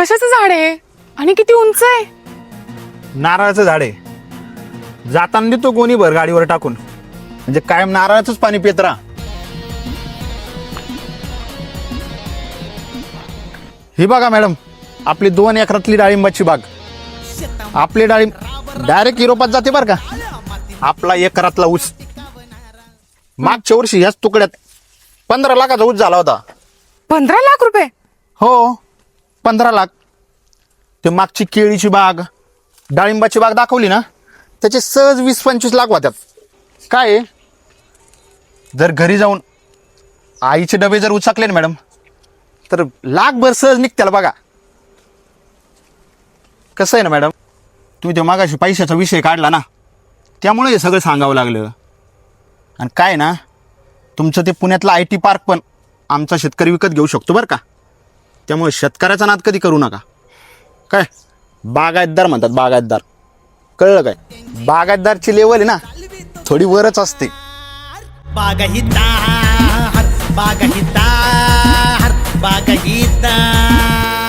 कशाचं झाड आहे आणि किती उंच आहे? नारळाचं झाड आहे. जाताना देतो कोणी भर गाडीवर टाकून, म्हणजे कायम नारळाचंच पाणी पित राहा. ही बघा मॅडम, आपली 2 एकरातली डाळिंबाची बाग. आपली डाळिंब डायरेक्ट युरोपात जाते बरं का. आपला एकरातला ऊस मागच्या वर्षी ह्याच तुकड्यात 15 लाखाचा ऊस झाला होता. 15 लाख रुपये? हो, 15 लाख. ते मागची केळीची बाग, डाळिंबाची बाग दाखवली ना, त्याचे सहज 20-25 लाख होत्यात. काय आहे, जर घरी जाऊन आईचे डबे जर उचाकले ना मॅडम, तर लाखभर सहज निघत्याल बघा. कसं आहे ना मॅडम, तुम्ही ते मागाशी पैशाचा विषय काढला ना, त्यामुळे हे सगळं सांगावं लागलं. आणि काय ना, तुमचं ते पुण्यातलं IT पार्क पण आमचा शेतकरी विकत घेऊ शकतो बरं का. त्यामुळे शेतकऱ्याचा नाद कधी करू नका. काय बागायतदार म्हणतात, बागायतदार. कळलं काय? बागायतदारची लेवल आहे ना थोडी वरच असते. बागायतदार बागायतदार बागायतदार